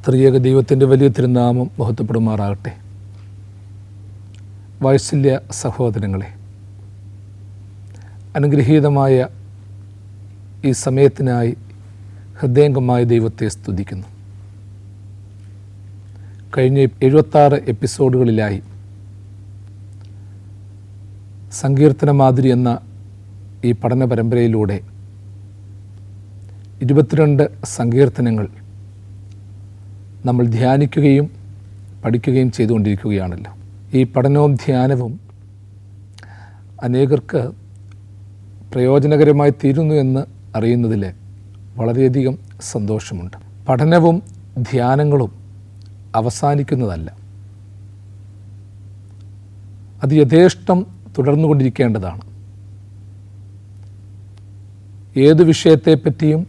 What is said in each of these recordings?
ത്രിയേക ദൈവത്തിൻ്റെ വലിയ തിരുനാമം മഹത്വപ്പെടുമാറാകട്ടെ. വാത്സല്യ സഹോദരങ്ങളെ, അനുഗ്രഹീതമായ ഈ സമയത്തിനായി ഹൃദയംഗമായ ദൈവത്തെ സ്തുതിക്കുന്നു. കഴിഞ്ഞ 76 എപ്പിസോഡുകളിലായി സങ്കീർത്തന മാതിരി എന്ന ഈ പഠന പരമ്പരയിലൂടെ 22 സങ്കീർത്തനങ്ങൾ നമ്മൾ ധ്യാനിക്കുകയും പഠിക്കുകയും ചെയ്തുകൊണ്ടിരിക്കുകയാണല്ലോ. ഈ പഠനവും ധ്യാനവും അനേകർക്ക് പ്രയോജനകരമായി തീരുന്നു എന്ന് അറിയുന്നതിൽ വളരെയധികം സന്തോഷമുണ്ട്. പഠനവും ധ്യാനങ്ങളും അവസാനിക്കുന്നതല്ല, അത് യഥേഷ്ടം തുടർന്നുകൊണ്ടിരിക്കേണ്ടതാണ്. ഏതു വിഷയത്തെപ്പറ്റിയും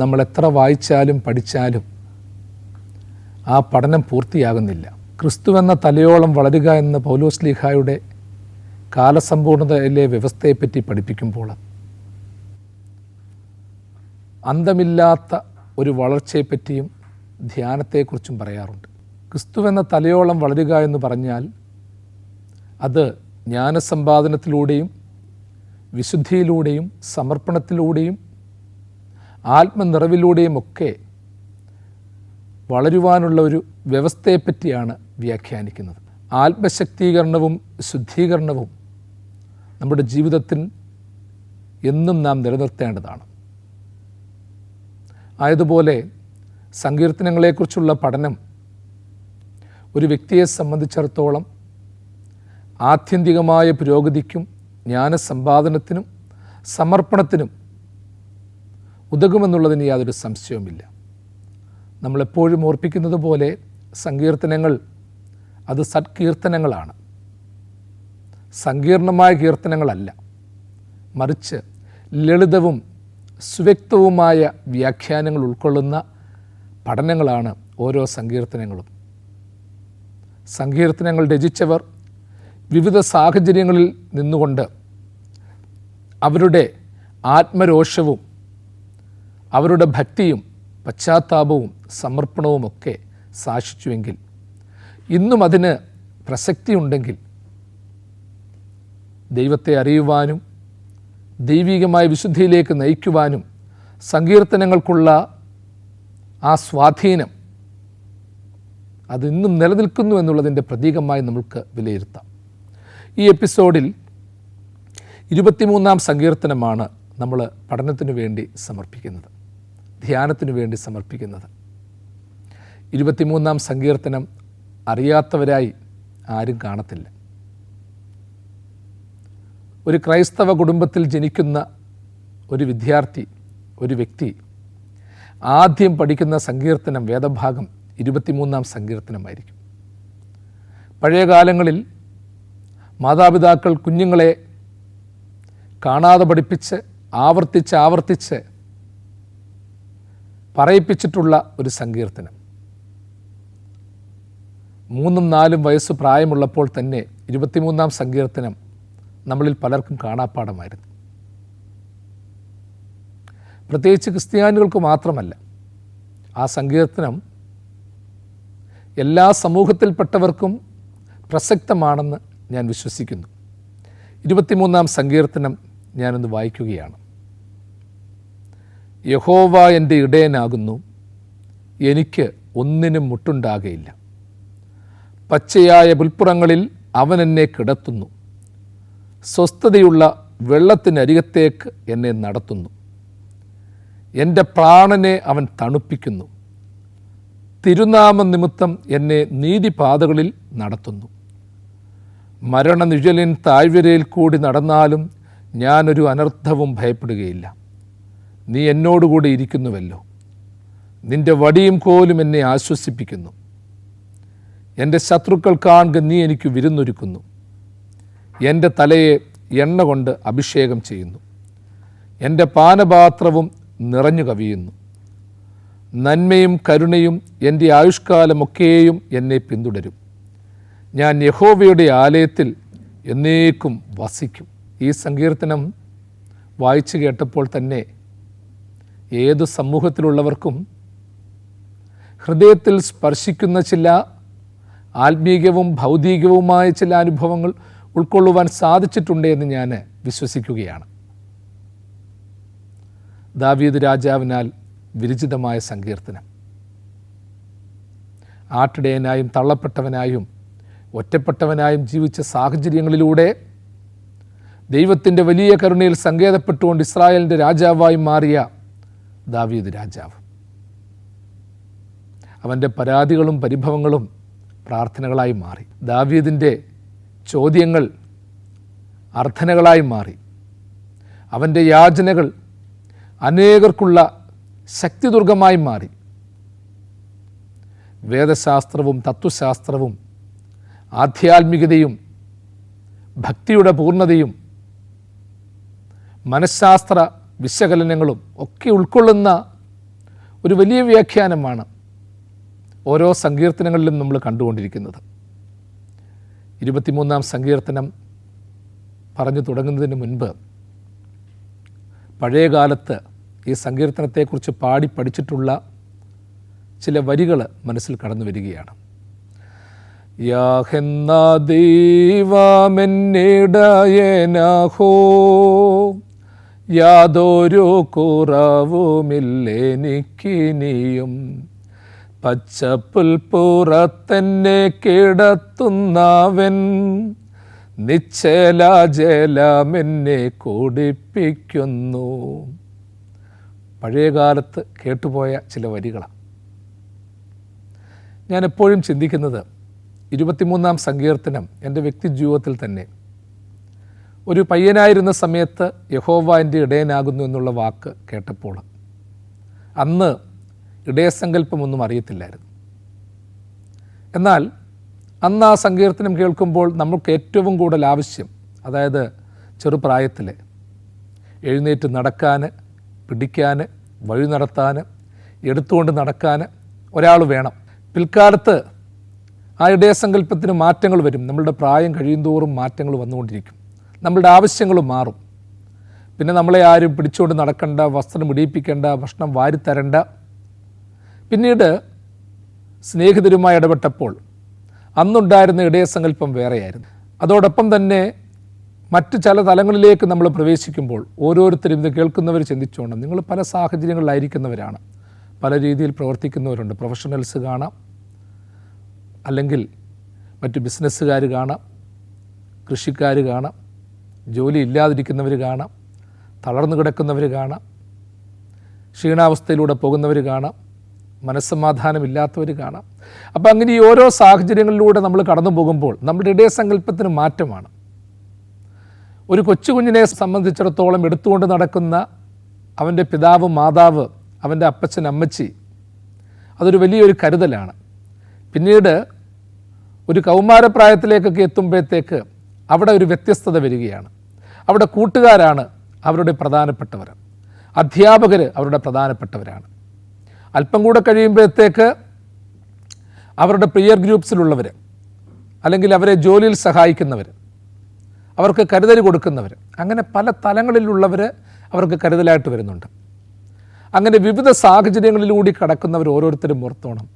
നമ്മൾ എത്ര വായിച്ചാലും പഠിച്ചാലും ആ പഠനം പൂർത്തിയാകുന്നില്ല. ക്രിസ്തുവെന്ന തലയോളം വളരുക എന്ന പൗലോസ്ലീഹായുടെ കാലസമ്പൂർണതയിലെ വ്യവസ്ഥയെപ്പറ്റി പഠിപ്പിക്കുമ്പോൾ അന്തമില്ലാത്ത ഒരു വളർച്ചയെപ്പറ്റിയും ധ്യാനത്തെക്കുറിച്ചും പറയാറുണ്ട്. ക്രിസ്തുവെന്ന തലയോളം വളരുക എന്ന് പറഞ്ഞാൽ അത് ജ്ഞാനസമ്പാദനത്തിലൂടെയും വിശുദ്ധിയിലൂടെയും സമർപ്പണത്തിലൂടെയും ആത്മനിറവിലൂടെയും ഒക്കെ വളരുവാനുള്ള ഒരു വ്യവസ്ഥയെപ്പറ്റിയാണ് വ്യാഖ്യാനിക്കുന്നത്. ആത്മശക്തീകരണവും ശുദ്ധീകരണവും നമ്മുടെ ജീവിതത്തിൽ എന്നും നാം നിലനിർത്തേണ്ടതാണ്. ആയതുപോലെ സങ്കീർത്തനങ്ങളെക്കുറിച്ചുള്ള പഠനം ഒരു വ്യക്തിയെ സംബന്ധിച്ചിടത്തോളം ആത്യന്തികമായ പുരോഗതിക്കും ജ്ഞാനസമ്പാദനത്തിനും സമർപ്പണത്തിനും ഉതകുമെന്നുള്ളതിന് യാതൊരു സംശയവുമില്ല. നമ്മളെപ്പോഴും ഓർപ്പിക്കുന്നത് പോലെ സങ്കീർത്തനങ്ങൾ അത് സത്കീർത്തനങ്ങളാണ്, സങ്കീർണമായ കീർത്തനങ്ങളല്ല. മറിച്ച് ലളിതവും സുവ്യക്തവുമായ വ്യാഖ്യാനങ്ങൾ ഉൾക്കൊള്ളുന്ന പഠനങ്ങളാണ് ഓരോ സങ്കീർത്തനങ്ങളും. സങ്കീർത്തനങ്ങൾ രചിച്ചവർ വിവിധ സാഹചര്യങ്ങളിൽ നിന്നുകൊണ്ട് അവരുടെ ആത്മരോഷവും അവരുടെ ഭക്തിയും പശ്ചാത്താപവും സമർപ്പണവുമൊക്കെ സാക്ഷിച്ചുവെങ്കിൽ ഇന്നും അതിന് പ്രസക്തിയുണ്ടെങ്കിൽ ദൈവത്തെ അറിയുവാനും ദൈവികമായ വിശുദ്ധിയിലേക്ക് നയിക്കുവാനും സങ്കീർത്തനങ്ങൾക്കുള്ള ആ സ്വാധീനം അതിന്നും നിലനിൽക്കുന്നു എന്നുള്ളതിൻ്റെ പ്രതീകമായി നമുക്ക് വിലയിരുത്താം. ഈ എപ്പിസോഡിൽ 23-ാം സങ്കീർത്തനമാണ് നമ്മൾ പഠനത്തിനു വേണ്ടി സമർപ്പിക്കുന്നത്, ധ്യാനത്തിനു വേണ്ടി സമർപ്പിക്കുന്നത്. 23-ാം സങ്കീർത്തനം അറിയാത്തവരായി ആരും കാണത്തില്ല. ഒരു ക്രൈസ്തവ കുടുംബത്തിൽ ജനിക്കുന്ന ഒരു വിദ്യാർത്ഥി, ഒരു വ്യക്തി ആദ്യം പഠിക്കുന്ന സങ്കീർത്തനം, വേദഭാഗം 23-ാം സങ്കീർത്തനമായിരിക്കും. പഴയ കാലങ്ങളിൽ മാതാപിതാക്കൾ കുഞ്ഞുങ്ങളെ കാണാതെ പഠിപ്പിച്ച് ആവർത്തിച്ച് പറയിപ്പിച്ചിട്ടുള്ള ഒരു സങ്കീർത്തനം. 3-4 വയസ്സ് പ്രായമുള്ളപ്പോൾ തന്നെ 23-ാം സങ്കീർത്തനം നമ്മളിൽ പലർക്കും കാണാപ്പാടമായിരുന്നു. പ്രത്യേകിച്ച് ക്രിസ്ത്യാനികൾക്ക് മാത്രമല്ല, ആ സങ്കീർത്തനം എല്ലാ സമൂഹത്തിൽപ്പെട്ടവർക്കും പ്രസക്തമാണെന്ന് ഞാൻ വിശ്വസിക്കുന്നു. 23-ാം സങ്കീർത്തനം ഞാനൊന്ന് വായിക്കുകയാണ്. യഹോവ എൻ്റെ ഇടയനാകുന്നു, എനിക്ക് ഒന്നിനും മുട്ടുണ്ടാകയില്ല. പച്ചയായ പുൽപ്പുറങ്ങളിൽ അവൻ എന്നെ കിടത്തുന്നു, സ്വസ്ഥതയുള്ള വെള്ളത്തിനരികത്തേക്ക് എന്നെ നടത്തുന്നു. എൻ്റെ പ്രാണനെ അവൻ തണുപ്പിക്കുന്നു, തിരുനാമ നിമിത്തം എന്നെ നീതിപാതകളിൽ നടത്തുന്നു. മരണനിഴലിൻ താഴ്വരയിൽ കൂടി നടന്നാലും ഞാനൊരു അനർത്ഥവും ഭയപ്പെടുകയില്ല. നീ എന്നോടുകൂടി ഇരിക്കുന്നുവല്ലോ, നിൻ്റെ വടിയും കോലും എന്നെ ആശ്വസിപ്പിക്കുന്നു. എൻ്റെ ശത്രുക്കൾ കാണുക നീ എനിക്ക് വിരുന്നൊരുക്കുന്നു. എൻ്റെ തലയെ എണ്ണ കൊണ്ട് അഭിഷേകം ചെയ്യുന്നു, എൻ്റെ പാനപാത്രവും നിറഞ്ഞു കവിയുന്നു. നന്മയും കരുണയും എൻ്റെ ആയുഷ്കാലമൊക്കെയും എന്നെ പിന്തുടരും. ഞാൻ യഹോവയുടെ ആലയത്തിൽ എന്നേക്കും വസിക്കും. ഈ സങ്കീർത്തനം വായിച്ചു കേട്ടപ്പോൾ തന്നെ ഏതു സമൂഹത്തിലുള്ളവർക്കും ഹൃദയത്തിൽ സ്പർശിക്കുന്ന ചില ആത്മീകവും ഭൗതികവുമായ ചില അനുഭവങ്ങൾ ഉൾക്കൊള്ളുവാൻ സാധിച്ചിട്ടുണ്ട് എന്ന് ഞാൻ വിശ്വസിക്കുകയാണ്. ദാവീദ് രാജാവിനാൽ വിരചിതമായ സങ്കീർത്തനം. ആട്ടിടയനായും തള്ളപ്പെട്ടവനായും ഒറ്റപ്പെട്ടവനായും ജീവിച്ച സാഹചര്യങ്ങളിലൂടെ ദൈവത്തിൻ്റെ വലിയ കരുണയിൽ സങ്കേതപ്പെട്ടുകൊണ്ട് ഇസ്രായേലിൻ്റെ രാജാവായി മാറിയ ദാവീദ് രാജാവ്. അവൻ്റെ പരാതികളും പരിഭവങ്ങളും പ്രാർത്ഥനകളായി മാറി. ദാവീദിൻ്റെ ചോദ്യങ്ങൾ അർത്ഥനകളായി മാറി. അവൻ്റെ യാചനകൾ അനേകർക്കുള്ള ശക്തിദുർഗമായി മാറി. വേദശാസ്ത്രവും തത്വശാസ്ത്രവും ആധ്യാത്മികതയും ഭക്തിയുടെ പൂർണ്ണതയും മനഃശാസ്ത്ര വിശകലനങ്ങളും ഒക്കെ ഉൾക്കൊള്ളുന്ന ഒരു വലിയ വ്യാഖ്യാനമാണ് ഓരോ സങ്കീർത്തനങ്ങളിലും നമ്മൾ കണ്ടുകൊണ്ടിരിക്കുന്നത്. 23-ാം സങ്കീർത്തനം പറഞ്ഞു തുടങ്ങുന്നതിന് മുൻപ് പഴയകാലത്ത് ഈ സങ്കീർത്തനത്തെക്കുറിച്ച് പാടി പഠിച്ചിട്ടുള്ള ചില വരികൾ മനസ്സിൽ കടന്നു വരികയാണ്. യാഹെന്ന ദൈവമെന്നിടയനാഹോ, യാതൊരു കുറവുമില്ലെനിക്കിനിയും. പച്ചപ്പുൽപ്പുറത്തെന്നെ കിടത്തുന്നവൻ, നിശ്ചല ജലമെന്നെ കുടിപ്പിക്കുന്നു. പഴയകാലത്ത് കേട്ടുപോയ ചില വരികളാണ്. ഞാൻ എപ്പോഴും ചിന്തിക്കുന്നത് 23-ാം സങ്കീർത്തനം എൻ്റെ വ്യക്തി ജീവിതത്തിൽ തന്നെ ഒരു പയ്യനായിരുന്ന സമയത്ത് യഹോവ എൻ്റെ ഇടയനാകുന്നു എന്നുള്ള വാക്ക് കേട്ടപ്പോൾ അന്ന് ഇടയസങ്കല്പമൊന്നും അറിയത്തില്ലായിരുന്നു. എന്നാൽ അന്ന് ആ സങ്കീർത്തനം കേൾക്കുമ്പോൾ നമുക്ക് ഏറ്റവും കൂടുതൽ ആവശ്യം, അതായത് ചെറുപ്രായത്തിൽ എഴുന്നേറ്റ് നടക്കാൻ, പിടിക്കാൻ, വഴി നടത്താൻ, എടുത്തുകൊണ്ട് നടക്കാൻ ഒരാൾ വേണം. പിൽക്കാലത്ത് ആ ഇടയസങ്കല്പത്തിന് മാറ്റങ്ങൾ വരും. നമ്മളുടെ പ്രായം കഴിയുന്തോറും മാറ്റങ്ങൾ വന്നുകൊണ്ടിരിക്കും. നമ്മളുടെ ആവശ്യങ്ങൾ മാറും. പിന്നെ നമ്മളെ ആരും പിടിച്ചുകൊണ്ട് നടക്കണ്ട, വസ്ത്രം ഇടിയിപ്പിക്കേണ്ട, ഭക്ഷണം വാരിത്തരണ്ട. പിന്നീട് സ്നേഹിതരുമായി ഇടപെട്ടപ്പോൾ അന്നുണ്ടായിരുന്ന ഇടയസങ്കല്പം വേറെയായിരുന്നു. അതോടൊപ്പം തന്നെ മറ്റു ചില തലങ്ങളിലേക്ക് നമ്മൾ പ്രവേശിക്കുമ്പോൾ ഓരോരുത്തരും ഇത് കേൾക്കുന്നവർ ചിന്തിച്ചോണം, നിങ്ങൾ പല സാഹചര്യങ്ങളിലായിരിക്കുന്നവരാണ്, പല രീതിയിൽ പ്രവർത്തിക്കുന്നവരുണ്ട്. പ്രൊഫഷണൽസ് കാണാം, അല്ലെങ്കിൽ മറ്റു ബിസിനസ്സുകാർ കാണാം, കൃഷിക്കാർ കാണാം, ജോലി ഇല്ലാതിരിക്കുന്നവർ കാണാം, തളർന്നു കിടക്കുന്നവർ കാണാം, ക്ഷീണാവസ്ഥയിലൂടെ പോകുന്നവർ കാണാം, മനസ്സമാധാനമില്ലാത്തവർ കാണാം. അപ്പം അങ്ങനെ ഈ ഓരോ സാഹചര്യങ്ങളിലൂടെ നമ്മൾ കടന്നു പോകുമ്പോൾ നമ്മുടെ ഇടയസങ്കല്പത്തിന് മാറ്റമാണ്. ഒരു കൊച്ചുകുഞ്ഞിനെ സംബന്ധിച്ചിടത്തോളം എടുത്തുകൊണ്ട് നടക്കുന്ന അവൻ്റെ പിതാവ്, മാതാവ്, അവൻ്റെ അപ്പച്ചൻ, അമ്മച്ചി, അതൊരു വലിയൊരു കരുതലാണ്. പിന്നീട് ഒരു കൗമാരപ്രായത്തിലേക്കൊക്കെ എത്തുമ്പോഴത്തേക്ക് അവിടെ ഒരു വ്യത്യസ്തത വരികയാണ്. അവിടെ കൂട്ടുകാരാണ് അവരുടെ പ്രധാനപ്പെട്ടവർ, അധ്യാപകർ അവരുടെ പ്രധാനപ്പെട്ടവരാണ്. അല്പം കൂടെ കഴിയുമ്പോഴത്തേക്ക് അവരുടെ പ്രിയർ ഗ്രൂപ്പ്സിലുള്ളവർ, അല്ലെങ്കിൽ അവരെ ജോലിയിൽ സഹായിക്കുന്നവർ, അവർക്ക് കരുതൽ കൊടുക്കുന്നവർ, അങ്ങനെ പല തലങ്ങളിലുള്ളവർ അവർക്ക് കരുതലായിട്ട് വരുന്നുണ്ട്. അങ്ങനെ വിവിധ സാഹചര്യങ്ങളിലൂടെ കടക്കുന്നവർ ഓരോരുത്തരും ഓർത്തോണം,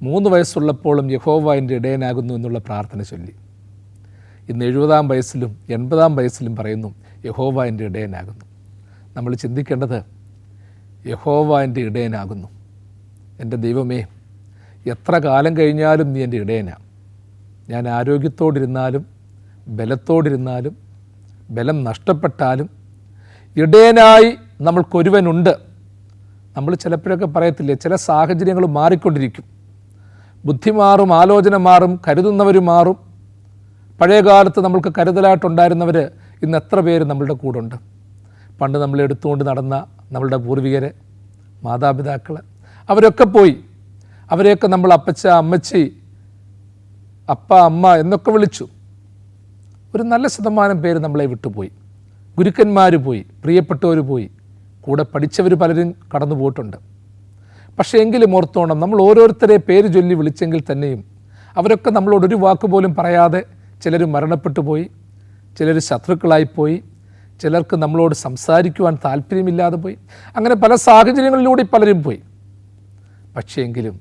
3 വയസ്സുള്ളപ്പോഴും യഹോവ എൻ്റെ ഇടയനാകുന്നു എന്നുള്ള പ്രാർത്ഥന ചൊല്ലി. ഇന്ന് 70-ാം വയസ്സിലും 80-ാം വയസ്സിലും പറയുന്നു യഹോവ എൻ്റെ ഇടയനാകുന്നു. നമ്മൾ ചിന്തിക്കേണ്ടത് യഹോവ എൻ്റെ ഇടയനാകുന്നു. എൻ്റെ ദൈവമേ, എത്ര കാലം കഴിഞ്ഞാലും നീ എൻ്റെ ഇടയനാണ്. ഞാൻ ആരോഗ്യത്തോടിരുന്നാലും ബലത്തോടിരുന്നാലും ബലം നഷ്ടപ്പെട്ടാലും ഇടയനായി നമ്മൾക്കൊരുവനുണ്ട്. നമ്മൾ ചിലപ്പോഴൊക്കെ പറയത്തില്ലേ, ചില സാഹചര്യങ്ങൾ മാറിക്കൊണ്ടിരിക്കും. ബുദ്ധി മാറും, ആലോചന മാറും, കരുതുന്നവർ മാറും. പഴയകാലത്ത് നമ്മൾക്ക് കരുതലായിട്ടുണ്ടായിരുന്നവർ ഇന്ന് എത്ര പേര് നമ്മളുടെ കൂടെ ഉണ്ട്. പണ്ട് നമ്മൾ എടുത്തുകൊണ്ട് നടന്ന നമ്മളുടെ പൂർവികർ, മാതാപിതാക്കൾ, അവരൊക്കെ പോയി. അവരെയൊക്കെ നമ്മൾ അപ്പച്ച, അമ്മച്ചി, അപ്പ, അമ്മ എന്നൊക്കെ വിളിച്ചു. ഒരു നല്ല ശതമാനം പേര് നമ്മളെ വിട്ടുപോയി. ഗുരുക്കന്മാർ പോയി, പ്രിയപ്പെട്ടവർ പോയി, കൂടെ പഠിച്ചവർ പലരും കടന്നു പോയിട്ടുണ്ട്. പക്ഷേ എങ്കിലും ഓർത്തോണം, നമ്മൾ ഓരോരുത്തരെ പേര് ചൊല്ലി വിളിച്ചെങ്കിൽ തന്നെയും അവരൊക്കെ നമ്മളോടൊരു വാക്ക് പോലും പറയാതെ ചിലർ മരണപ്പെട്ടു പോയി, ചിലർ ശത്രുക്കളായിപ്പോയി, ചിലർക്ക് നമ്മളോട് സംസാരിക്കുവാൻ താല്പര്യമില്ലാതെ പോയി. അങ്ങനെ പല സാഹചര്യങ്ങളിലൂടെ പലരും പോയി. പക്ഷേ എങ്കിലും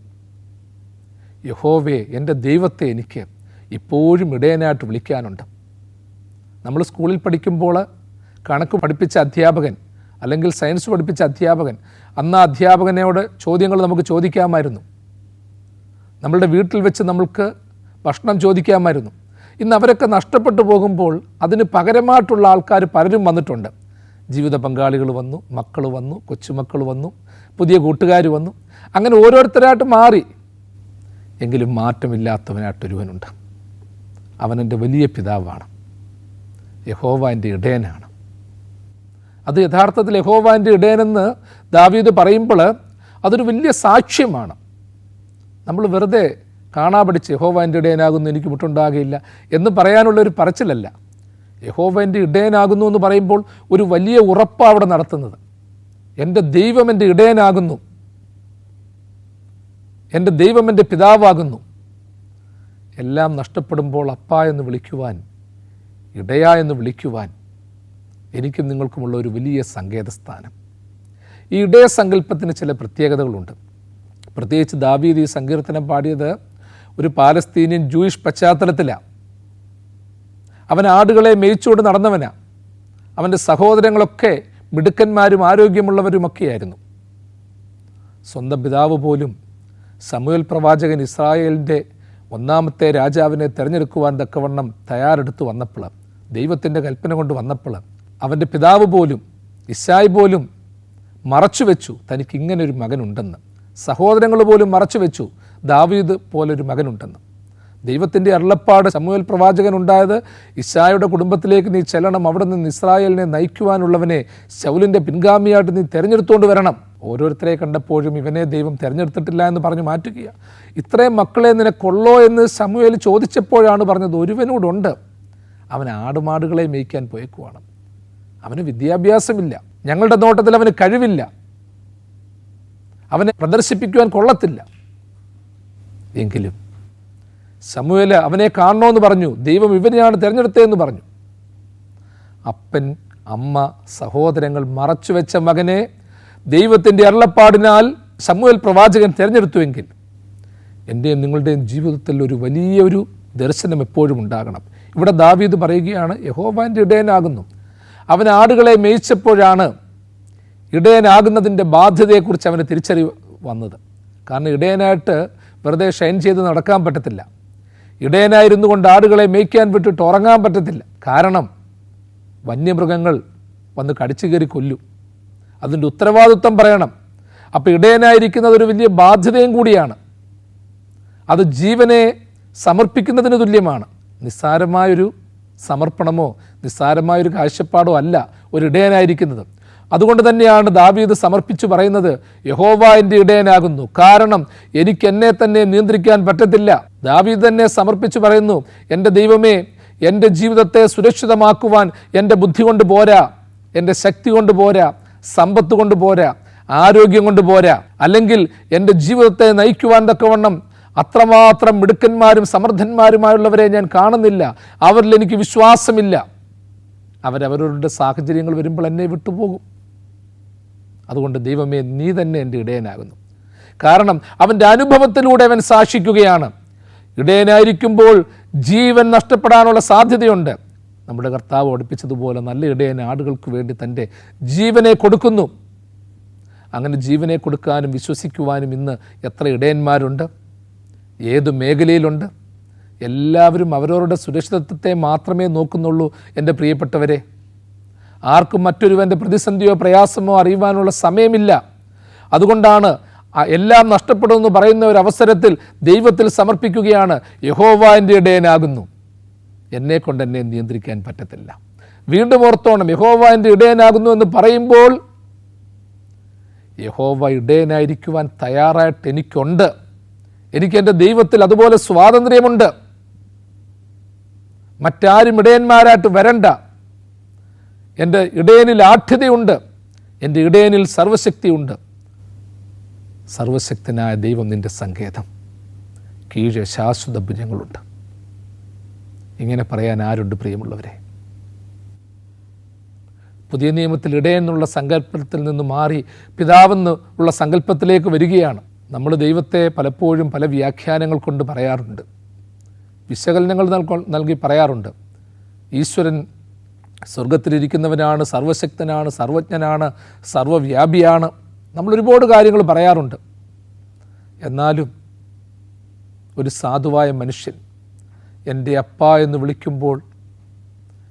യഹോവേ, എൻ്റെ ദൈവത്തെ എനിക്ക് ഇപ്പോഴും ഇടയനായിട്ട് വിളിക്കാനുണ്ട്. നമ്മൾ സ്കൂളിൽ പഠിക്കുമ്പോൾ കണക്ക് പഠിപ്പിച്ച അധ്യാപകൻ അല്ലെങ്കിൽ സയൻസ് പഠിപ്പിച്ച അധ്യാപകൻ, അന്ന് ആ അധ്യാപകനോട് ചോദ്യങ്ങൾ നമുക്ക് ചോദിക്കാമായിരുന്നു. നമ്മളുടെ വീട്ടിൽ വെച്ച് നമ്മൾക്ക് ഭക്ഷണം ചോദിക്കാമായിരുന്നു. ഇന്ന് അവരൊക്കെ നഷ്ടപ്പെട്ടു പോകുമ്പോൾ അതിന് പകരമായിട്ടുള്ള ആൾക്കാർ പലരും വന്നിട്ടുണ്ട്. ജീവിത പങ്കാളികൾ വന്നു, മക്കൾ വന്നു, കൊച്ചുമക്കൾ വന്നു, പുതിയ കൂട്ടുകാർ വന്നു, അങ്ങനെ ഓരോരുത്തരായിട്ട് മാറി. എങ്കിലും മാറ്റമില്ലാത്തവനായിട്ടൊരുവനുണ്ട്. അവനെൻ്റെ വലിയ പിതാവാണ്. യഹോവ എൻ്റെ ഇടയനാണ്. അത് യഥാർത്ഥത്തിൽ യഹോവ എൻ്റെ ഇടയനെന്ന് ദാവീദ് പറയുമ്പോൾ അതൊരു വലിയ സാക്ഷ്യമാണ്. നമ്മൾ വെറുതെ കാണാപടിച്ച് യഹോവ എൻ്റെ ഇടയനാകുന്നു, എനിക്ക് മുട്ടുണ്ടാകുകയില്ല എന്ന് പറയാനുള്ളൊരു പറച്ചിലല്ല. യഹോവ എൻ്റെ ഇടയനാകുന്നു എന്ന് പറയുമ്പോൾ ഒരു വലിയ ഉറപ്പാണ് അവിടെ നടത്തുന്നത്. എൻ്റെ ദൈവം എൻ്റെ ഇടയനാകുന്നു, എൻ്റെ ദൈവം എൻ്റെ പിതാവാകുന്നു. എല്ലാം നഷ്ടപ്പെടുമ്പോൾ അപ്പ എന്ന് വിളിക്കുവാൻ, ഇടയ എന്ന് വിളിക്കുവാൻ എനിക്കും നിങ്ങൾക്കുമുള്ള ഒരു വലിയ സങ്കേതസ്ഥാനം. ഈ ഇടയസങ്കല്പത്തിന് ചില പ്രത്യേകതകളുണ്ട്. പ്രത്യേകിച്ച് ദാവീദ് ഈ സങ്കീർത്തനം പാടിയത് ഒരു പാലസ്തീനിയൻ ജൂയിഷ് പശ്ചാത്തലത്തിലാണ്. അവൻ ആടുകളെ മേയിച്ചുകൊണ്ട് നടന്നവനാണ്. അവൻ്റെ സഹോദരങ്ങളൊക്കെ മിടുക്കന്മാരും ആരോഗ്യമുള്ളവരുമൊക്കെയായിരുന്നു. സ്വന്തം പിതാവ് പോലും ശമൂവേൽ പ്രവാചകൻ ഇസ്രായേലിൻ്റെ ഒന്നാമത്തെ രാജാവിനെ തിരഞ്ഞെടുക്കുവാൻ തക്കവണ്ണം തയ്യാറെടുത്ത് വന്നപ്പോൾ, ദൈവത്തിൻ്റെ കൽപ്പന കൊണ്ട് വന്നപ്പോൾ, അവൻ്റെ പിതാവ് പോലും ഇശായി പോലും മറച്ചു വെച്ചു തനിക്കിങ്ങനൊരു മകനുണ്ടെന്ന്. സഹോദരങ്ങൾ പോലും മറച്ചു വെച്ചു ദാവീദ് പോലൊരു മകനുണ്ടെന്ന്. ദൈവത്തിൻ്റെ അരുളപ്പാട് ശമൂവേൽ പ്രവാചകൻ ഉണ്ടായത്, ഇശായിയുടെ കുടുംബത്തിലേക്ക് നീ ചെല്ലണം, അവിടെ നിന്ന് ഇസ്രായേലിനെ നയിക്കുവാനുള്ളവനെ ശൗലിൻ്റെ പിൻഗാമിയായിട്ട് നീ തിരഞ്ഞെടുത്തുകൊണ്ട് വരണം. ഓരോരുത്തരെ കണ്ടപ്പോഴും ഇവനെ ദൈവം തിരഞ്ഞെടുത്തിട്ടില്ല എന്ന് പറഞ്ഞു മാറ്റുകയാണ്. ഇത്രയും മക്കളെ നിനക്കൊള്ളോ എന്ന് ശമൂവേൽ ചോദിച്ചപ്പോഴാണ് പറഞ്ഞത്, ഒരുവനോടുണ്ട്, അവൻ ആടുമാടുകളെ മേയ്ക്കാൻ പോയേക്കുവാണ്. അവന് വിദ്യാഭ്യാസമില്ല, ഞങ്ങളുടെ നോട്ടത്തിൽ അവന് കഴിവില്ല, അവനെ പ്രദർശിപ്പിക്കുവാൻ കൊള്ളത്തില്ല. എങ്കിലും ശമൂവേൽ അവനെ കാണണമെന്ന് പറഞ്ഞു. ദൈവം ഇവനെയാണ് തിരഞ്ഞെടുത്തതെന്ന് പറഞ്ഞു. അപ്പൻ, അമ്മ, സഹോദരങ്ങൾ മറച്ചുവെച്ച മകനെ ദൈവത്തിൻ്റെ അരുളപ്പാടിനാൽ ശമൂവേൽ പ്രവാചകൻ തിരഞ്ഞെടുത്തുവെങ്കിൽ എൻ്റെയും നിങ്ങളുടെയും ജീവിതത്തിൽ ഒരു വലിയൊരു ദർശനം എപ്പോഴും ഉണ്ടാകണം. ഇവിടെ ദാവീദ് പറയുകയാണ്, യഹോവ എൻ്റെ ഇടയനാകുന്നു. അവൻ ആടുകളെ മേയിച്ചപ്പോഴാണ് ഇടയനാകുന്നതിൻ്റെ ബാധ്യതയെക്കുറിച്ച് അവന് തിരിച്ചറിവ് വന്നത്. കാരണം ഇടയനായിട്ട് വെറുതെ ഷൈൻ ചെയ്ത് നടക്കാൻ പറ്റത്തില്ല. ഇടയനായിരുന്നു കൊണ്ട് ആടുകളെ മേയ്ക്കാൻ വിട്ടിട്ട് ഉറങ്ങാൻ പറ്റത്തില്ല. കാരണം വന്യമൃഗങ്ങൾ വന്ന് കടിച്ചു കയറി കൊല്ലും. അതിൻ്റെ ഉത്തരവാദിത്വം പറയണം. അപ്പോൾ ഇടയനായിരിക്കുന്നത് ഒരു വലിയ ബാധ്യതയും കൂടിയാണ്. അത് ജീവനെ സമർപ്പിക്കുന്നതിന് തുല്യമാണ്. നിസ്സാരമായൊരു സമർപ്പണമോ നിസ്സാരമായൊരു കാഴ്ചപ്പാടോ അല്ല ഒരു ഇടയനായിരിക്കുന്നത്. അതുകൊണ്ട് തന്നെയാണ് ദാവീദ് സമർപ്പിച്ചു പറയുന്നത്, യഹോവ എൻ്റെ ഇടയനാകുന്നു, കാരണം എനിക്ക് എന്നെ തന്നെ നിയന്ത്രിക്കാൻ പറ്റത്തില്ല. ദാവീദ് തന്നെ സമർപ്പിച്ചു പറയുന്നു, എൻ്റെ ദൈവമേ, എൻ്റെ ജീവിതത്തെ സുരക്ഷിതമാക്കുവാൻ എൻ്റെ ബുദ്ധി കൊണ്ട് പോരാ, എൻ്റെ ശക്തി കൊണ്ട് പോരാ, സമ്പത്ത് കൊണ്ട് പോരാ, ആരോഗ്യം കൊണ്ട് പോരാ, അല്ലെങ്കിൽ എൻ്റെ ജീവിതത്തെ നയിക്കുവാൻ തക്കവണ്ണം അത്രമാത്രം മിടുക്കന്മാരും സമർത്ഥന്മാരുമായുള്ളവരെ ഞാൻ കാണുന്നില്ല, അവരിൽ എനിക്ക് വിശ്വാസമില്ല. അവരവരുടെ സാഹചര്യങ്ങൾ വരുമ്പോൾ എന്നെ വിട്ടുപോകും. അതുകൊണ്ട് ദൈവമേ, നീ തന്നെ എൻ്റെ ഇടയനാകുന്നു. കാരണം അവൻ്റെ അനുഭവത്തിലൂടെ അവൻ സാക്ഷിക്കുകയാണ്. ഇടയനായിരിക്കുമ്പോൾ ജീവൻ നഷ്ടപ്പെടാനുള്ള സാധ്യതയുണ്ട്. നമ്മുടെ കർത്താവ് പഠിപ്പിച്ചതുപോലെ നല്ല ഇടയൻ ആടുകൾക്ക് വേണ്ടി തൻ്റെ ജീവനെ കൊടുക്കുന്നു. അങ്ങനെ ജീവനെ കൊടുക്കാനും വിശ്വസിക്കുവാനും ഇന്ന് എത്ര ഇടയന്മാരുണ്ട്, ഏത് മേഖലയിലുണ്ട്. എല്ലാവരും അവരവരുടെ സുരക്ഷിതത്വത്തെ മാത്രമേ നോക്കുന്നുള്ളൂ. എൻ്റെ പ്രിയപ്പെട്ടവരെ, ആർക്കും മറ്റൊരുവൻ്റെ പ്രതിസന്ധിയോ പ്രയാസമോ അറിയുവാനുള്ള സമയമില്ല. അതുകൊണ്ടാണ് എല്ലാം നഷ്ടപ്പെടുമെന്ന് പറയുന്ന ഒരു അവസരത്തിൽ ദൈവത്തിൽ സമർപ്പിക്കുകയാണ്, യഹോവ എൻ്റെ ഇടയനാകുന്നു, എന്നെക്കൊണ്ട് എന്നെ നിയന്ത്രിക്കാൻ പറ്റത്തില്ല. വീണ്ടും ഓർത്തോണം, യഹോവ എൻ്റെ ഇടയനാകുന്നു എന്ന് പറയുമ്പോൾ യഹോവ ഇടയനായിരിക്കുവാൻ തയ്യാറായിട്ട് എനിക്കുണ്ട്. എനിക്ക് എൻ്റെ ദൈവത്തിൽ അതുപോലെ സ്വാതന്ത്ര്യമുണ്ട്. മറ്റാരും ഇടയന്മാരായിട്ട് വരണ്ട. എൻ്റെ ഇടയനിൽ ആഠ്യതയുണ്ട്, എൻ്റെ ഇടയനിൽ സർവശക്തിയുണ്ട്. സർവശക്തനായ ദൈവം നിൻ്റെ സങ്കേതം, കീഴെ ശാശ്വത ഭുജങ്ങളുണ്ട്. ഇങ്ങനെ പറയാൻ ആരുണ്ട് പ്രിയമുള്ളവരെ? പുതിയ നിയമത്തിൽ ഇടയെന്നുള്ള സങ്കല്പത്തിൽ നിന്ന് മാറി പിതാവെന്ന് ഉള്ള സങ്കല്പത്തിലേക്ക് വരികയാണ്. നമ്മൾ ദൈവത്തെ പലപ്പോഴും പല വ്യാഖ്യാനങ്ങൾ കൊണ്ട് പറയാറുണ്ട്, വിശകലനങ്ങൾ നൽകി പറയാറുണ്ട്. ഈശ്വരൻ സ്വർഗത്തിലിരിക്കുന്നവനാണ്, സർവശക്തനാണ്, സർവജ്ഞനാണ്, സർവവ്യാപിയാണ്. നമ്മളൊരുപാട് കാര്യങ്ങൾ പറയാറുണ്ട്. എന്നാലും ഒരു സാധുവായ മനുഷ്യൻ എൻ്റെ അപ്പ എന്ന് വിളിക്കുമ്പോൾ,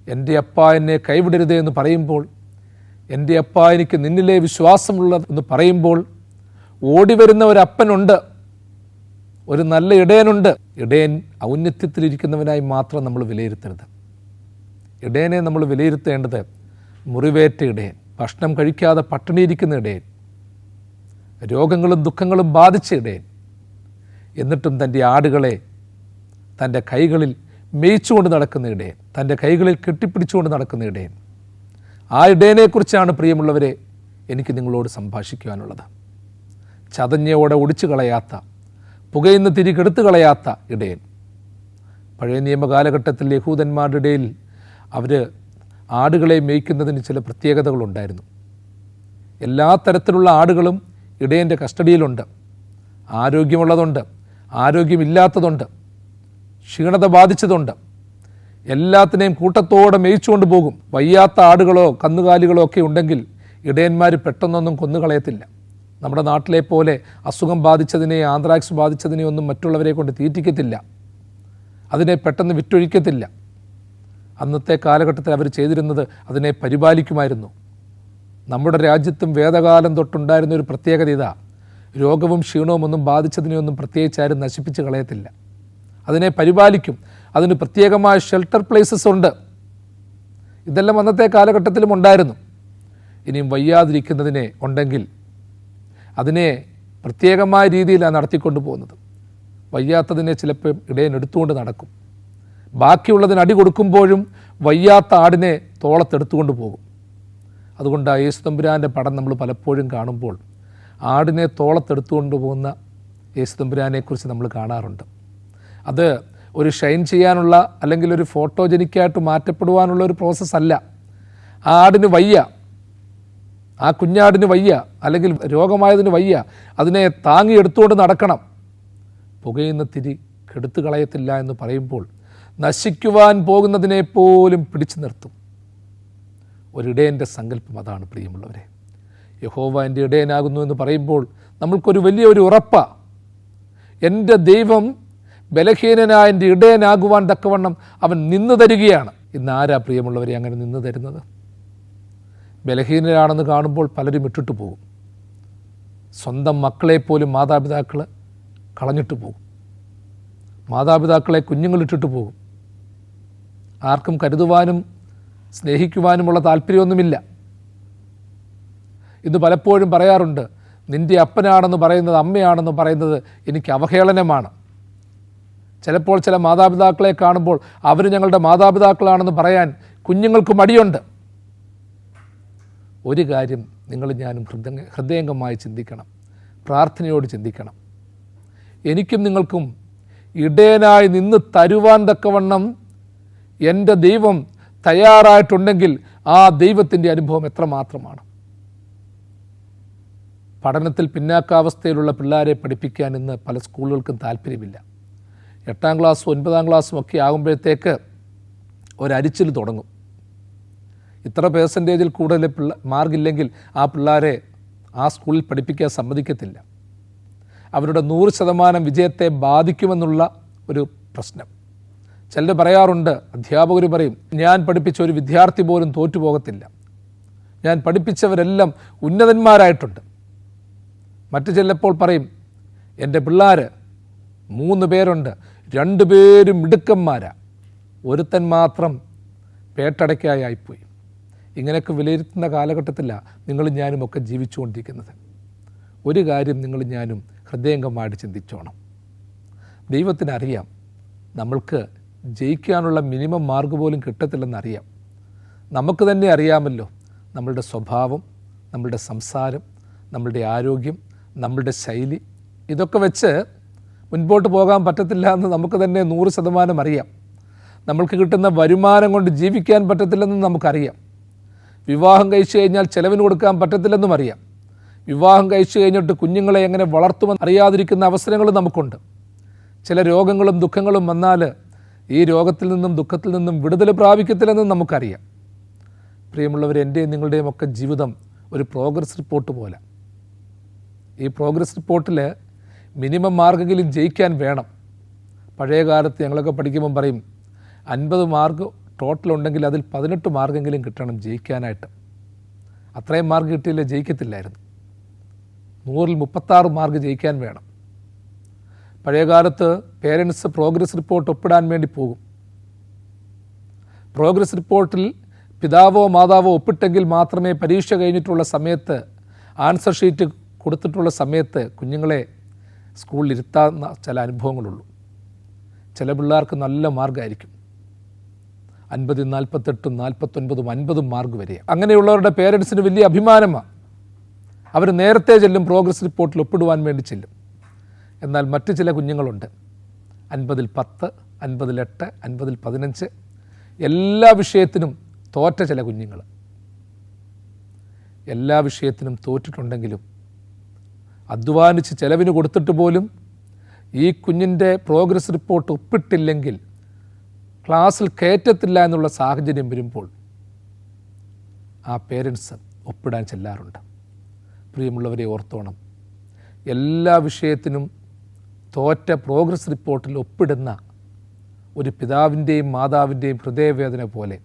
എൻ്റെ അപ്പ എന്നെ കൈവിടരുതേ എന്ന് പറയുമ്പോൾ, എൻ്റെ അപ്പ എനിക്ക് നിന്നിലെ വിശ്വാസമുള്ളതെന്ന് പറയുമ്പോൾ, ഓടി വരുന്ന ഒരപ്പനുണ്ട്, ഒരു നല്ല ഇടയനുണ്ട്. ഇടയൻ ഔന്നത്യത്തിലിരിക്കുന്നവനായി മാത്രം നമ്മൾ വിലയിരുത്തരുത്. ഇടയനെ നമ്മൾ വിലയിരുത്തേണ്ടത് മുറിവേറ്റ ഇടയൻ, ഭക്ഷണം കഴിക്കാതെ പട്ടിണിയിരിക്കുന്ന ഇടയൻ, രോഗങ്ങളും ദുഃഖങ്ങളും ബാധിച്ച ഇടയൻ, എന്നിട്ടും തൻ്റെ ആടുകളെ തൻ്റെ കൈകളിൽ മേയിച്ചുകൊണ്ട് നടക്കുന്ന ഇടയൻ, തൻ്റെ കൈകളിൽ കെട്ടിപ്പിടിച്ചുകൊണ്ട് നടക്കുന്ന ഇടയൻ. ആ ഇടയനെക്കുറിച്ചാണ് പ്രിയമുള്ളവരെ എനിക്ക് നിങ്ങളോട് സംഭാഷിക്കുവാനുള്ളത്. ചതഞ്ഞയോടെ ഒടിച്ചു കളയാത്ത, പുകയുന്ന തിരി കെടുത്തു കളയാത്ത ഇടയൻ. പഴയ നിയമകാലഘട്ടത്തിൽ യഹൂദന്മാരുടെ ഇടയിൽ അവർ ആടുകളെ മേയ്ക്കുന്നതിന് ചില പ്രത്യേകതകളുണ്ടായിരുന്നു. എല്ലാ തരത്തിലുള്ള ആടുകളും ഇടയൻ്റെ കസ്റ്റഡിയിലുണ്ട്. ആരോഗ്യമുള്ളതുണ്ട്, ആരോഗ്യമില്ലാത്തതുണ്ട്, ക്ഷീണത ബാധിച്ചതുണ്ട്. എല്ലാത്തിനെയും കൂട്ടത്തോടെ മേയിച്ചുകൊണ്ട് പോകും. വയ്യാത്ത ആടുകളോ കന്നുകാലികളോ ഒക്കെ ഉണ്ടെങ്കിൽ ഇടയന്മാർ പെട്ടെന്നൊന്നും കൊന്നുകളയത്തില്ല. നമ്മുടെ നാട്ടിലെ പോലെ അസുഖം ബാധിച്ചതിനെ, ആന്ത്രാക്സ് ബാധിച്ചതിനെ ഒന്നും മറ്റുള്ളവരെ കൊണ്ട് തീറ്റിക്കത്തില്ല, അതിനെ പെട്ടെന്ന് വിറ്റൊഴിക്കത്തില്ല. അന്നത്തെ കാലഘട്ടത്തിൽ അവർ ചെയ്തിരുന്നത് അതിനെ പരിപാലിക്കുമായിരുന്നു. നമ്മുടെ രാജ്യത്തും വേദകാലം തൊട്ടുണ്ടായിരുന്ന ഒരു പ്രത്യേകത ഇതാ, രോഗവും ക്ഷീണവും ഒന്നും ബാധിച്ചതിനെയൊന്നും പ്രത്യേകിച്ചാരും നശിപ്പിച്ച് കളയത്തില്ല, അതിനെ പരിപാലിക്കും. അതിന് പ്രത്യേകമായ ഷെൽട്ടർ പ്ലേസസ് ഉണ്ട്. ഇതെല്ലാം അന്നത്തെ കാലഘട്ടത്തിലും ഉണ്ടായിരുന്നു. ഇനിയും വയ്യാതിരിക്കുന്നതിനെ ഉണ്ടെങ്കിൽ അതിനെ പ്രത്യേകമായ രീതിയിലാണ് നടത്തിക്കൊണ്ട് പോകുന്നത്. വയ്യാത്തതിനെ ചിലപ്പോൾ ഇടയൻ എടുത്തുകൊണ്ട് നടക്കും. ബാക്കിയുള്ളതിന് അടി കൊടുക്കുമ്പോഴും വയ്യാത്ത ആടിനെ തോളത്തെടുത്തുകൊണ്ട് പോകും. അതുകൊണ്ട് യേശു തമ്പുരാൻ്റെ പടം നമ്മൾ പലപ്പോഴും കാണുമ്പോൾ ആടിനെ തോളത്തെടുത്തുകൊണ്ട് പോകുന്ന യേശു തമ്പുരാനെക്കുറിച്ച് നമ്മൾ കാണാറുണ്ട്. അത് ഒരു ഷൈൻ ചെയ്യാനുള്ള അല്ലെങ്കിൽ ഒരു ഫോട്ടോജനിക്കായിട്ട് മാറ്റപ്പെടുവാനുള്ള ഒരു പ്രോസസ്സല്ല. ആ ആടിന് വയ്യ, ആ കുഞ്ഞാടിന് വയ്യ, അല്ലെങ്കിൽ രോഗമായതിന് വയ്യ, അതിനെ താങ്ങി എടുത്തുകൊണ്ട് നടക്കണം. പുകയുന്ന തിരി കെടുത്തു കളയത്തില്ല എന്ന് പറയുമ്പോൾ നശിക്കുവാൻ പോകുന്നതിനെ പോലും പിടിച്ചു നിർത്തും. ഒരിടയൻ്റെ സങ്കല്പം അതാണ് പ്രിയമുള്ളവരെ. യഹോവ എൻ്റെ ഇടയനാകുന്നു എന്ന് പറയുമ്പോൾ നമ്മൾക്കൊരു വലിയൊരു ഉറപ്പാണ്. എൻ്റെ ദൈവം ബലഹീനനായ എൻ്റെ ഇടയനാകുവാൻ തക്കവണ്ണം അവൻ നിന്നു തരികയാണ്. ഇന്ന് ആരാ പ്രിയമുള്ളവരെ അങ്ങനെ നിന്നു തരുന്നത്? ബലഹീനരാണെന്ന് കാണുമ്പോൾ പലരും ഇട്ടിട്ട് പോകും. സ്വന്തം മക്കളെപ്പോലും മാതാപിതാക്കൾ കളഞ്ഞിട്ട് പോകും. മാതാപിതാക്കളെ കുഞ്ഞുങ്ങളിട്ടിട്ട് പോകും. ആർക്കും കരുതുവാനും സ്നേഹിക്കുവാനുമുള്ള താല്പര്യമൊന്നുമില്ല. ഇന്ന് പലപ്പോഴും പറയാറുണ്ട്, നിൻ്റെ അപ്പനാണെന്ന് പറയുന്നത്, അമ്മയാണെന്ന് പറയുന്നത് എനിക്ക് അവഹേളനമാണ്. ചിലപ്പോൾ ചില മാതാപിതാക്കളെ കാണുമ്പോൾ അവർ ഞങ്ങളുടെ മാതാപിതാക്കളാണെന്ന് പറയാൻ കുഞ്ഞുങ്ങൾക്ക് മടിയുണ്ട്. ഒരു കാര്യം നിങ്ങൾ ഞാനും ഹൃദയംഗമായി ചിന്തിക്കണം, പ്രാർത്ഥനയോട് ചിന്തിക്കണം. എനിക്കും നിങ്ങൾക്കും ഇടയനായി നിന്ന് തരുവാൻ തക്കവണ്ണം എൻ്റെ ദൈവം തയ്യാറായിട്ടുണ്ടെങ്കിൽ ആ ദൈവത്തിൻ്റെ അനുഭവം എത്രമാത്രമാണ്. പഠനത്തിൽ പിന്നാക്കാവസ്ഥയിലുള്ള പിള്ളേരെ പഠിപ്പിക്കാൻ ഇന്ന് പല സ്കൂളുകൾക്കും താല്പര്യമില്ല. 8ാം ക്ലാസ്സും 9ാം ക്ലാസ്സും ഒക്കെ ആകുമ്പോഴത്തേക്ക് ഒരരിച്ചിൽ തുടങ്ങും. ഇത്ര പേഴ്സൻറ്റേജിൽ കൂടുതൽ മാർക്കില്ലെങ്കിൽ ആ പിള്ളേരെ ആ സ്കൂളിൽ പഠിപ്പിക്കാൻ സമ്മതിക്കത്തില്ല. അവരുടെ 100% വിജയത്തെ ബാധിക്കുമെന്നുള്ള ഒരു പ്രശ്നം. ചിലർ പറയാറുണ്ട്, അധ്യാപകർ പറയും, ഞാൻ പഠിപ്പിച്ച ഒരു വിദ്യാർത്ഥി പോലും തോറ്റുപോകത്തില്ല, ഞാൻ പഠിപ്പിച്ചവരെല്ലാം ഉന്നതന്മാരായിട്ടുണ്ട്. മറ്റു ചിലപ്പോൾ പറയും, എൻ്റെ പിള്ളേർ 3 പേരുണ്ട്, 2 പേരും മിടുക്കന്മാരാ, ഒരുത്തൻ മാത്രം പേട്ടടയ്ക്കായിപ്പോയി. ഇങ്ങനെയൊക്കെ വിലയിരുത്തുന്ന കാലഘട്ടത്തിലാണ് നിങ്ങളും ഞാനും ഒക്കെ ജീവിച്ചുകൊണ്ടിരിക്കുന്നത്. ഒരു കാര്യം നിങ്ങളും ഞാനും ഹൃദയംഗമായിട്ട് ചിന്തിച്ചോണം. ദൈവത്തിനറിയാം നമ്മൾക്ക് ജയിക്കാനുള്ള മിനിമം മാർക്ക് പോലും കിട്ടത്തില്ലെന്നറിയാം. നമുക്ക് തന്നെ അറിയാമല്ലോ നമ്മളുടെ സ്വഭാവം, നമ്മളുടെ സംസാരം, നമ്മളുടെ ആരോഗ്യം, നമ്മളുടെ ശൈലി, ഇതൊക്കെ വെച്ച് മുൻപോട്ട് പോകാൻ പറ്റത്തില്ല എന്ന് നമുക്ക് തന്നെ 100% അറിയാം. നമ്മൾക്ക് കിട്ടുന്ന വരുമാനം കൊണ്ട് ജീവിക്കാൻ പറ്റത്തില്ലെന്നും നമുക്കറിയാം. വിവാഹം കഴിച്ചു കഴിഞ്ഞാൽ ചെലവിന് കൊടുക്കാൻ പറ്റത്തില്ലെന്നും അറിയാം. വിവാഹം കഴിച്ചു കഴിഞ്ഞിട്ട് കുഞ്ഞുങ്ങളെ എങ്ങനെ വളർത്തുമെന്ന് അറിയാതിരിക്കുന്ന അവസരങ്ങൾ നമുക്കുണ്ട്. ചില രോഗങ്ങളും ദുഃഖങ്ങളും വന്നാൽ ഈ രോഗത്തിൽ നിന്നും ദുഃഖത്തിൽ നിന്നും വിടുതൽ പ്രാപിക്കത്തില്ലെന്നും നമുക്കറിയാം. പ്രിയമുള്ളവർ, എൻ്റെയും നിങ്ങളുടെയും ഒക്കെ ജീവിതം ഒരു പ്രോഗ്രസ് റിപ്പോർട്ട് പോലെ. ഈ പ്രോഗ്രസ് റിപ്പോർട്ടിൽ മിനിമം മാർക്കെങ്കിലും ജയിക്കാൻ വേണം. പഴയ കാലത്ത് ഞങ്ങളൊക്കെ പഠിക്കുമ്പം പറയും 50 മാർക്ക് ടോട്ടൽ ഉണ്ടെങ്കിൽ അതിൽ 18 മാർക്കെങ്കിലും കിട്ടണം ജയിക്കാനായിട്ട്. അത്രയും മാർക്ക് കിട്ടിയില്ലേ ജയിക്കത്തില്ലായിരുന്നു. 100-ൽ 36 മാർക്ക് ജയിക്കാൻ വേണം. പഴയ കാലത്ത് പേരൻസ് പ്രോഗ്രസ് റിപ്പോർട്ട് ഒപ്പിടാൻ വേണ്ടി പോകും. പ്രോഗ്രസ് റിപ്പോർട്ടിൽ പിതാവോ മാതാവോ ഒപ്പിട്ടെങ്കിൽ മാത്രമേ പരീക്ഷ കഴിഞ്ഞിട്ടുള്ള സമയത്ത് ആൻസർ ഷീറ്റ് കൊടുത്തിട്ടുള്ള സമയത്ത് കുഞ്ഞുങ്ങളെ സ്കൂളിൽ ഇരുത്താവുന്ന ചില അനുഭവങ്ങളുള്ളൂ. ചില പിള്ളേർക്ക് നല്ല മാർഗമായിരിക്കും, 50, 48, 49, 50 മാർക്ക് വരെ. അങ്ങനെയുള്ളവരുടെ പേരൻസിന് വലിയ അഭിമാനമാണ്. അവർ നേരത്തെ ചെല്ലും, പ്രോഗ്രസ് റിപ്പോർട്ടിൽ ഒപ്പിടുവാൻ വേണ്ടി ചെല്ലും. എന്നാൽ മറ്റു ചില കുഞ്ഞുങ്ങളുണ്ട് 50-ൽ 10, 50-ൽ 8, 50-ൽ 15, എല്ലാ വിഷയത്തിനും തോറ്റ ചില കുഞ്ഞുങ്ങൾ. എല്ലാ വിഷയത്തിനും തോറ്റിട്ടുണ്ടെങ്കിലും അധ്വാനിച്ച് ചെലവിന് കൊടുത്തിട്ട് പോലും ഈ കുഞ്ഞിൻ്റെ പ്രോഗ്രസ് റിപ്പോർട്ട് ഒപ്പിട്ടില്ലെങ്കിൽ ക്ലാസ്സിൽ കയറ്റത്തില്ല എന്നുള്ള സാഹചര്യം വരുമ്പോൾ ആ പേരൻസ് ഒപ്പിടാൻ ചെല്ലാറുണ്ട്. പ്രിയമുള്ളവരെ, ഓർത്തോണം, എല്ലാ വിഷയത്തിനും തോറ്റ പ്രോഗ്രസ് റിപ്പോർട്ടിൽ ഒപ്പിടുന്ന ഒരു പിതാവിൻ്റെയും മാതാവിൻ്റെയും ഹൃദയവേദന പോലെ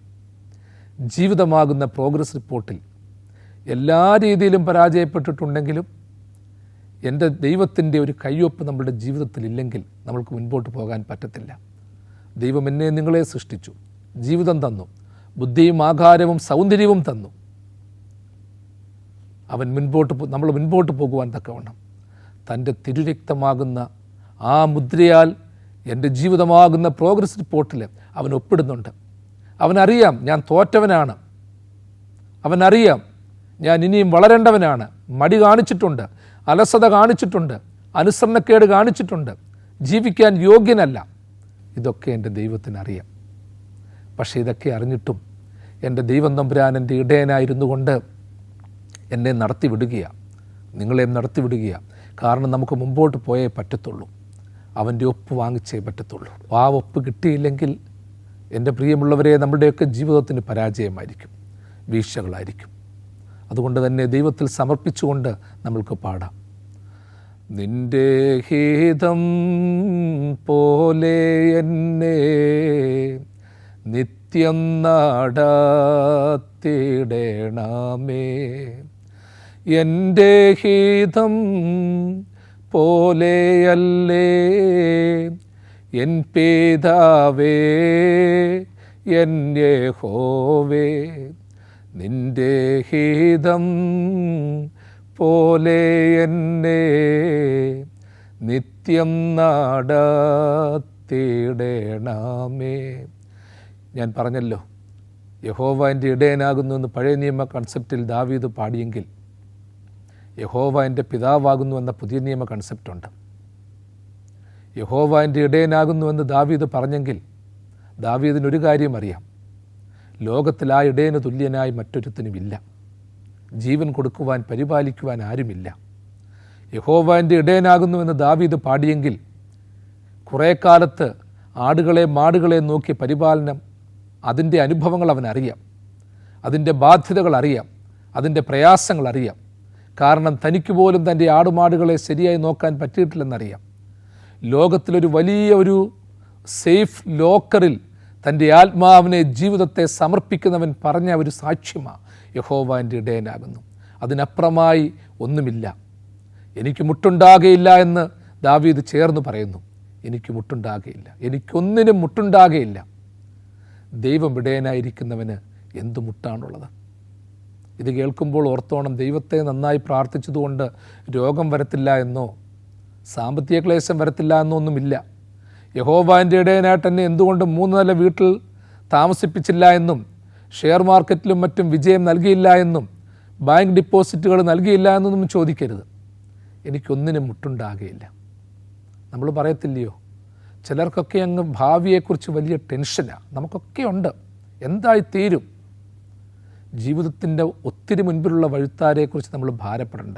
ജീവിതമാകുന്ന പ്രോഗ്രസ് റിപ്പോർട്ടിൽ എല്ലാ രീതിയിലും പരാജയപ്പെട്ടിട്ടുണ്ടെങ്കിലും എൻ്റെ ദൈവത്തിൻ്റെ ഒരു കയ്യൊപ്പ് നമ്മുടെ ജീവിതത്തിൽ ഇല്ലെങ്കിൽ നമ്മൾക്ക് മുൻപോട്ട് പോകാൻ പറ്റത്തില്ല. ദൈവം എന്നെ നിങ്ങളെ സൃഷ്ടിച്ചു, ജീവിതം തന്നു, ബുദ്ധിയും ആകാരവും സൗന്ദര്യവും തന്നു. അവൻ നമ്മൾ മുൻപോട്ട് പോകുവാൻ തക്കവണ്ണം തൻ്റെ തിരുരക്തമാകുന്ന ആ മുദ്രയാൽ എൻ്റെ ജീവിതമാകുന്ന പ്രോഗ്രസ് റിപ്പോർട്ടിൽ അവൻ ഒപ്പിടുന്നുണ്ട്. അവനറിയാം ഞാൻ തോറ്റവനാണ്, അവനറിയാം ഞാൻ ഇനിയും വളരേണ്ടവനാണ്. മടി കാണിച്ചിട്ടുണ്ട്, അലസത കാണിച്ചിട്ടുണ്ട്, അനുസരണക്കേട് കാണിച്ചിട്ടുണ്ട്, ജീവിക്കാൻ യോഗ്യനല്ല. ഇതൊക്കെ എൻ്റെ ദൈവത്തിനറിയാം. പക്ഷേ ഇതൊക്കെ അറിഞ്ഞിട്ടും എൻ്റെ ദൈവം തമ്പുരാൻ എൻ്റെ ഇടയനായിരുന്നു കൊണ്ട് എന്നെ നടത്തിവിടുകയാണ്, നിങ്ങളെയും നടത്തിവിടുകയാണ്. കാരണം നമുക്ക് മുമ്പോട്ട് പോയേ പറ്റത്തുള്ളൂ, അവൻ്റെ ഒപ്പ് വാങ്ങിച്ചേ പറ്റത്തുള്ളൂ. ആ ഒപ്പ് കിട്ടിയില്ലെങ്കിൽ എൻ്റെ പ്രിയമുള്ളവരെ നമ്മുടെയൊക്കെ ജീവിതത്തിന് പരാജയമായിരിക്കും, വീഴ്ചകളായിരിക്കും. അതുകൊണ്ട് തന്നെ ദൈവത്തിൽ സമർപ്പിച്ചുകൊണ്ട് നമ്മൾക്ക് പാടാം. നിന്റെ ഹിതം പോലെ എന്നെ നിത്യം നടത്തിയിടണമേ, എൻ്റെ ഹിതം പോലെയല്ലേ എൻ പിതാവേ എൻ യഹോവേ, നിന്റെ ഹിതം പോലെ എന്നെ നിത്യം നടത്തിയിടണമേ. ഞാൻ പറഞ്ഞല്ലോ, യഹോവ എൻ്റെ ഇടയനാകുന്നു എന്ന് പഴയ നിയമ കൺസെപ്റ്റിൽ ദാവീദ് പാടിയെങ്കിൽ യഹോവ എൻ്റെ പിതാവാകുന്നു എന്ന പുതിയ നിയമ കൺസെപ്റ്റുണ്ട്. യഹോവ എൻ്റെ ഇടയനാകുന്നുവെന്ന് ദാവീദ് പറഞ്ഞെങ്കിൽ ദാവീദിനൊരു കാര്യം അറിയാം, ലോകത്തിൽ ആ ഇടയന് തുല്യനായി മറ്റൊരുത്തനുമില്ല. ജീവൻ കൊടുക്കുവാൻ പരിപാലിക്കുവാൻ ആരുമില്ല. യഹോവ എൻ്റെ ഇടയനാകുന്നുവെന്ന് ദാവീദ് പാടിയെങ്കിൽ കുറേ കാലത്ത് ആടുകളെ മാടുകളെ നോക്കി പരിപാലനം, അതിൻ്റെ അനുഭവങ്ങൾ അവനറിയാം, അതിൻ്റെ ബാധ്യതകൾ അറിയാം, അതിൻ്റെ പ്രയാസങ്ങൾ അറിയാം. കാരണം തനിക്ക് പോലും തൻ്റെ ആടുമാടുകളെ ശരിയായി നോക്കാൻ പറ്റിയിട്ടില്ലെന്നറിയാം. ലോകത്തിലൊരു വലിയ ഒരു സേഫ് ലോക്കറിൽ തൻ്റെ ആത്മാവിനെ, ജീവിതത്തെ സമർപ്പിക്കുന്നവൻ പറഞ്ഞ ഒരു സാക്ഷ്യമാണ് യഹോവ എൻ്റെ ഇടയനാകുന്നു. അതിനപ്പുറമായി ഒന്നുമില്ല. എനിക്ക് മുട്ടുണ്ടാകുകയില്ല എന്ന് ദാവീദ് ചേർന്ന് പറയുന്നു. എനിക്ക് മുട്ടുണ്ടാകുകയില്ല, എനിക്കൊന്നിനും മുട്ടുണ്ടാകുകയില്ല. ദൈവം ഇടയനായിരിക്കുന്നവന് എന്തു മുട്ടാണുള്ളത്? ഇത് കേൾക്കുമ്പോൾ ഓർത്തോണം, ദൈവത്തെ നന്നായി പ്രാർത്ഥിച്ചതുകൊണ്ട് രോഗം വരത്തില്ല എന്നോ സാമ്പത്തിക ക്ലേശം വരത്തില്ല എന്നോ ഒന്നുമില്ല. യഹോവ എൻ്റെ ഇടയനായിട്ട് എന്നെ എന്തുകൊണ്ട് 3 നില വീട്ടിൽ താമസിപ്പിച്ചില്ല എന്നും ഷെയർ മാർക്കറ്റിലും മറ്റും വിജയം നൽകിയില്ല എന്നും ബാങ്ക് ഡിപ്പോസിറ്റുകൾ നൽകിയില്ല എന്നൊന്നും ചോദിക്കരുത്. എനിക്കൊന്നിനും മുട്ടുണ്ടാകുകയില്ല. നമ്മൾ പറയത്തില്ലയോ, ചിലർക്കൊക്കെ അങ്ങ് ഭാവിയെക്കുറിച്ച് വലിയ ടെൻഷനാണ്. നമുക്കൊക്കെ ഉണ്ട്, എന്തായി തീരും. ജീവിതത്തിൻ്റെ ഒത്തിരി മുൻപിലുള്ള വഴുത്താരെക്കുറിച്ച് നമ്മൾ ഭാരപ്പെടേണ്ട.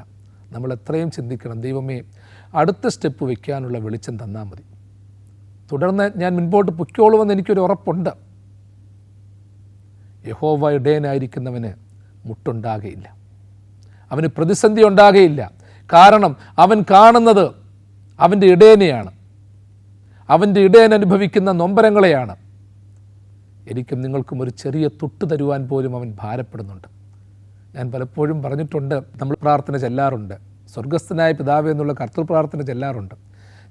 നമ്മൾ എത്രയും ചിന്തിക്കണം, ദൈവമേ അടുത്ത സ്റ്റെപ്പ് വയ്ക്കാനുള്ള വെളിച്ചം തന്നാൽ മതി, തുടർന്ന് ഞാൻ മുൻപോട്ട് പൊയ്ക്കോളുമെന്ന് എനിക്കൊരു ഉറപ്പുണ്ട്. യഹോവ ഇടയനായിരിക്കുന്നവന് മുട്ടുണ്ടാകുകയില്ല, അവന് പ്രതിസന്ധി ഉണ്ടാകുകയില്ല. കാരണം അവൻ കാണുന്നത് അവൻ്റെ ഇടയനെയാണ്, അവൻ്റെ ഇടയൻ അനുഭവിക്കുന്ന നൊമ്പരങ്ങളെയാണ്. എനിക്കും നിങ്ങൾക്കും ഒരു ചെറിയ തൊട്ട് തരുവാൻ പോലും അവൻ ഭാരപ്പെടുന്നുണ്ട്. ഞാൻ പലപ്പോഴും പറഞ്ഞിട്ടുണ്ട്, നമ്മൾ പ്രാർത്ഥന ചെല്ലാറുണ്ട്, സ്വർഗസ്ഥനായ പിതാവേ എന്നുള്ള കർത്തൃ പ്രാർത്ഥന ചെല്ലാറുണ്ട്.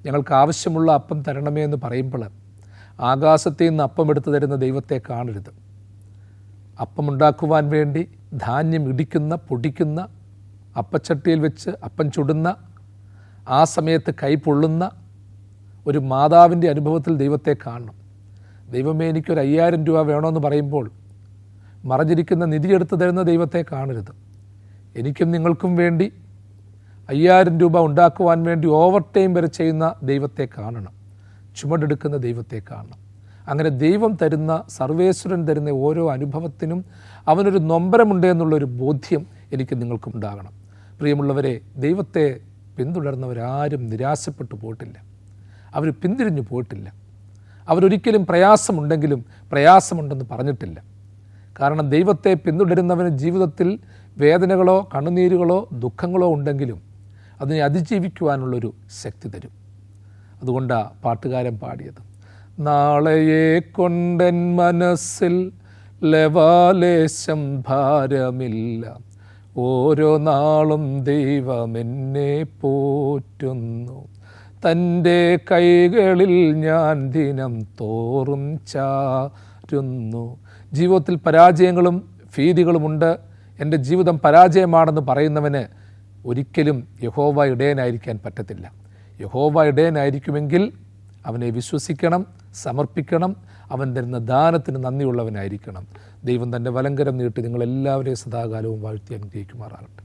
ഞങ്ങൾക്ക് ആവശ്യമുള്ള അപ്പം തരണമേ എന്ന് പറയുമ്പോൾ ആകാശത്തിൽ നിന്ന് അപ്പം എടുത്തു തരുന്ന ദൈവത്തെ കാണരുത്. അപ്പമുണ്ടാക്കുവാൻ വേണ്ടി ധാന്യം ഇടിക്കുന്ന, പൊടിക്കുന്ന, അപ്പച്ചട്ടിയിൽ വെച്ച് അപ്പം ചുടുന്ന, ആ സമയത്ത് കൈ പൊള്ളുന്ന ഒരു മാതാവിൻ്റെ അനുഭവത്തിൽ ദൈവത്തെ കാണണം. ദൈവമേ എനിക്കൊരു 5000 രൂപ വേണമെന്ന് പറയുമ്പോൾ മറഞ്ഞിരിക്കുന്ന നിധി എടുത്തു തരുന്ന ദൈവത്തെ കാണരുത്. എനിക്കും നിങ്ങൾക്കും വേണ്ടി 5000 രൂപ ഉണ്ടാക്കുവാൻ വേണ്ടി ഓവർ ടൈം വരെ ചെയ്യുന്ന ദൈവത്തെ കാണണം, ചുമടെടുക്കുന്ന ദൈവത്തെ കാണണം. അങ്ങനെ ദൈവം തരുന്ന, സർവേശ്വരൻ തരുന്ന ഓരോ അനുഭവത്തിനും അവനൊരു നൊമ്പരമുണ്ട് എന്നുള്ളൊരു ബോധ്യം എനിക്ക് നിങ്ങൾക്കും ഉണ്ടാകണം. പ്രിയമുള്ളവരെ, ദൈവത്തെ പിന്തുടർന്നവരാരും നിരാശപ്പെട്ടു പോയിട്ടില്ല, അവർ പിന്തിരിഞ്ഞു പോയിട്ടില്ല. അവരൊരിക്കലും പ്രയാസമുണ്ടെങ്കിലും പ്രയാസമുണ്ടെന്ന് പറഞ്ഞിട്ടില്ല. കാരണം ദൈവത്തെ പിന്തുടരുന്നവന് ജീവിതത്തിൽ വേദനകളോ കണ്ണുനീരുകളോ ദുഃഖങ്ങളോ ഉണ്ടെങ്കിലും അതിനെ അതിജീവിക്കുവാനുള്ളൊരു ശക്തി തരും. അതുകൊണ്ടാണ് പാട്ടുകാരൻ പാടിയത്, നാളെയെ കൊണ്ടെൻ മനസ്സിൽ ലവാലേശം ഭാരമില്ല, ഓരോ നാളും ദൈവം എന്നെ പോറ്റുന്നു, തൻ്റെ കൈകളിൽ ഞാൻ ദിനം തോറും ചാരുന്നു. ജീവിതത്തിൽ പരാജയങ്ങളും ഭീതികളുമുണ്ട്, എൻ്റെ ജീവിതം പരാജയമാണെന്ന് പറയുന്നവന് ഒരിക്കലും യഹോവ ഇടയനായിരിക്കാൻ പറ്റത്തില്ല. യഹോവ ഇടയനായിരിക്കുമെങ്കിൽ അവനെ വിശ്വസിക്കണം, സമർപ്പിക്കണം, അവൻ തരുന്ന ദാനത്തിന് നന്ദിയുള്ളവനായിരിക്കണം. ദൈവം തൻ്റെ വലങ്കരം നീട്ടി നിങ്ങളെല്ലാവരെയും സദാകാലവും വാഴ്ത്തി അനുഗ്രഹിക്കുമാറാകട്ടെ.